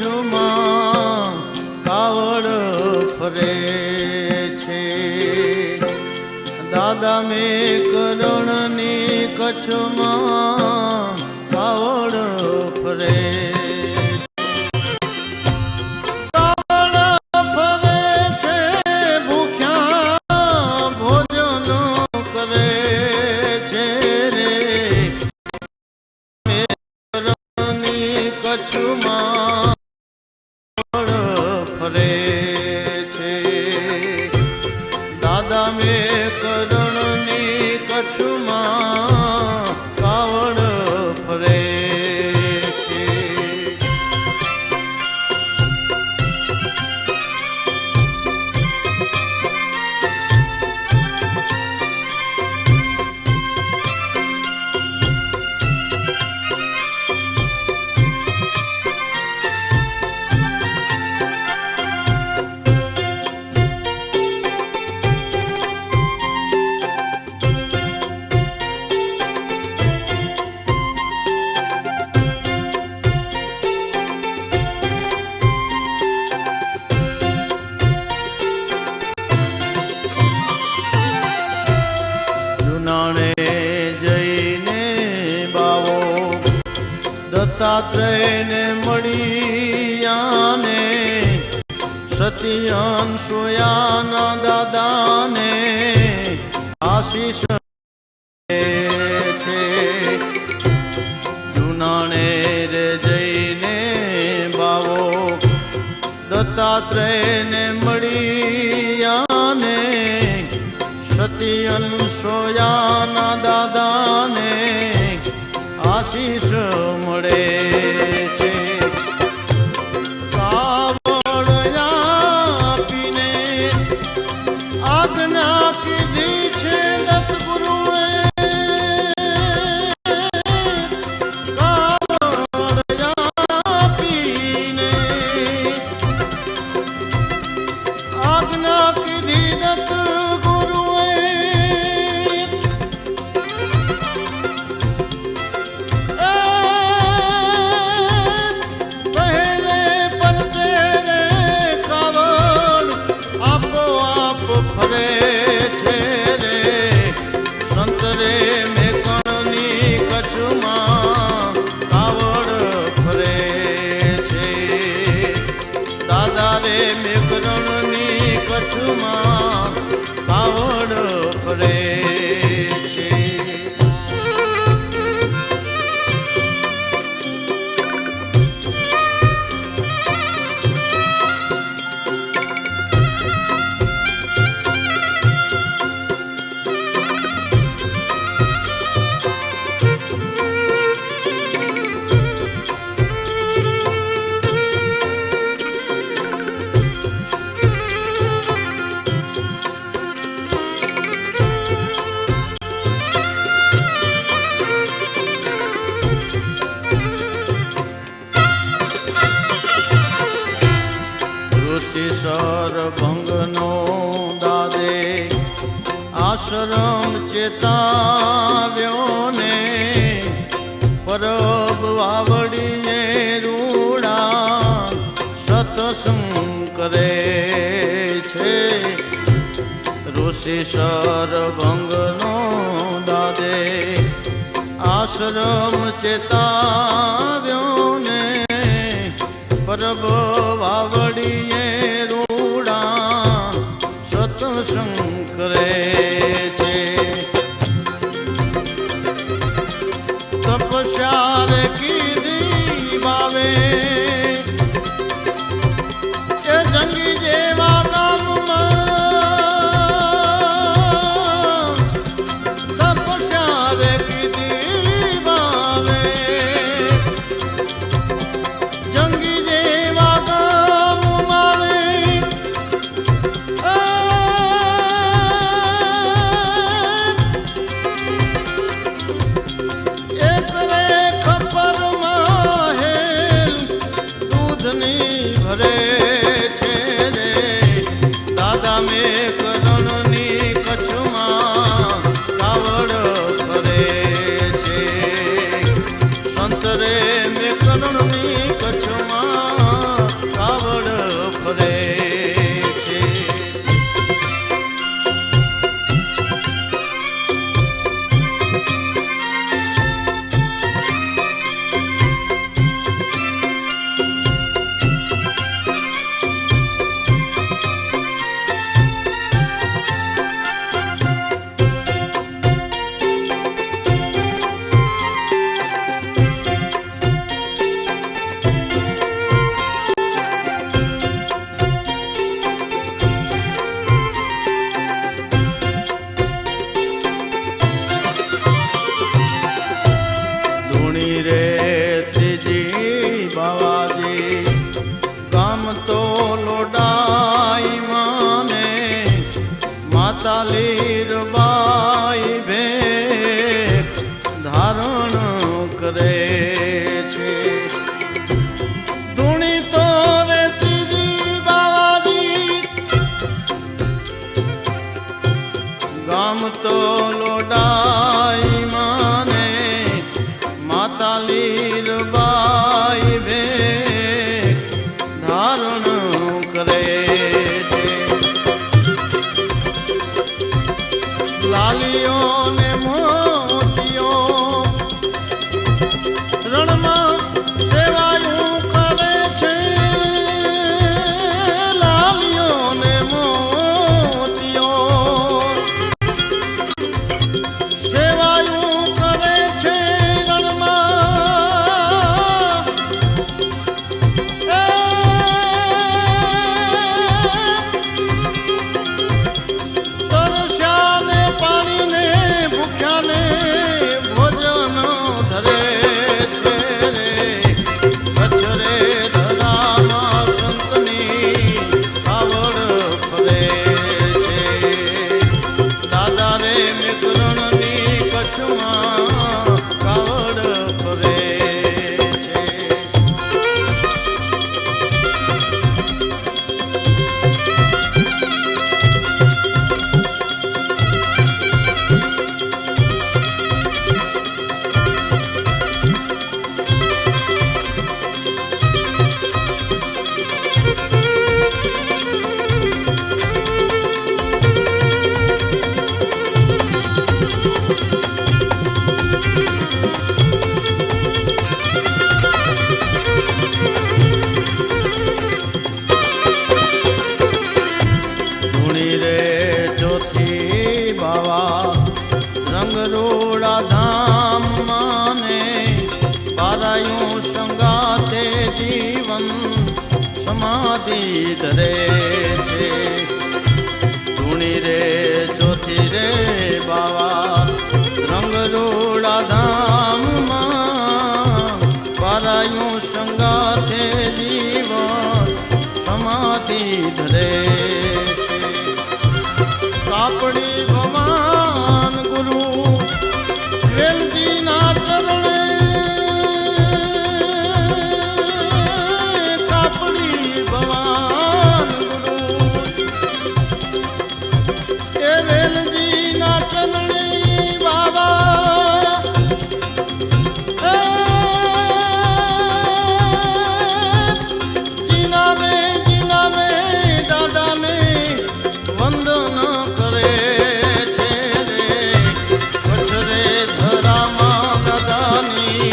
કચ્છમાં કાવડ ફરે છે દાદા મેં કરણની કચ્છમાં કાવડ ફરે દત્તાત્રેયને મળ્યાને સતિયન સોયાના દાદાને આશીષ છે જુનાણે રે જઈને બાવો દત્તાત્રેયને મળ્યાને સતિયન સોયાના દાદાને આશીષ મળે છે કાવડ આપીને આજ્ઞા કીધી છે દત્તગુરુએ કાવડ આપીને આજ્ઞા કીધી દત્તગુરુએ ભંગનો દાદે આશ્રમ ચેતાવ્યો ને પરબ વાવડીએ રૂડા સતસંગ કરે છે ઋષિસર ભંગનો દાદે આશ્રમ ચેતાવ્યો ને પરબ વાવડીએ સત્સંગ કરે છે તપસ્યા રે કીધી બાવે એ જંગી જેવા ગામમાં તપસ્યા રે કીધી બાવે જંગી જેવા ગામ મારે લોડાઈ માને માતા લીરબાઈ ભેખ ધારણ કરે છે. ધૂણી તો રે ત્રીજી બાવાજી ગામ તો લોડાઈ માને માતા લીરબાઈ ભેખ ધારણ કરે છે. લાલીઓ ને મોતીઓ રણમાં સેવાયું કરે છે. લાલીઓ ને મોતીઓ સેવાયું કરે છે રણમાં. તરસ્યા ને પાણીને ભૂખ્યાને ભોજન ધરે છે રે. કચ્છ રે ધરામાં સંતની કાવડ ફરે છે. દાદા રે મેઘરણની કચ્છમાં કાવડ ફરે છે. ધૂણી રે ચોથી બાવા રંગરોડા ધામ માને પારાયું સંગાતે જીવન સમાધિ ધરે છે. ધૂણી રે ચોથી રે બાવા રંગરોડા ધામ માં પારાયું સંગાતે જીવન સમાધિ ધરે છે. કાપડી ભગવાન ગુરુ વેલજીના ચરણે કાપડી ભગવાન ગુરુ એ વેલજીના ચરણે બાબા જીના મે દાદાને વંદન કરે છે રે. કચ્છ રે ધરામાં દાદાની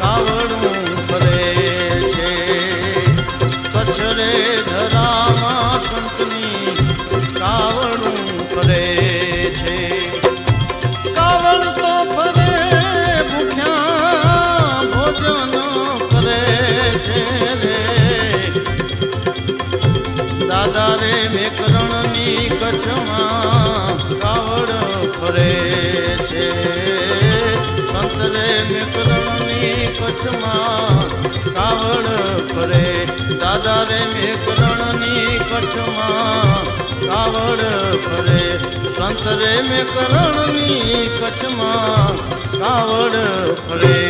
કાવડું ફરે છે. કચ્છ રે ધરામાં સંતની કાવડું ફરે છે. કાવડ તો ફરે ભૂખ્યા ભોજન કરે છે રે. દાદા રે મેકરણની કચ્છમાં કાવડ ફરે છે. સંત રે મેકરણની કચ્છમાં કાવડ ફરે. દાદા રે મેકરણની કચ્છમાં કાવડ ફરે. સંત રે મેકરણની કચ્છમાં કાવડ ફરે.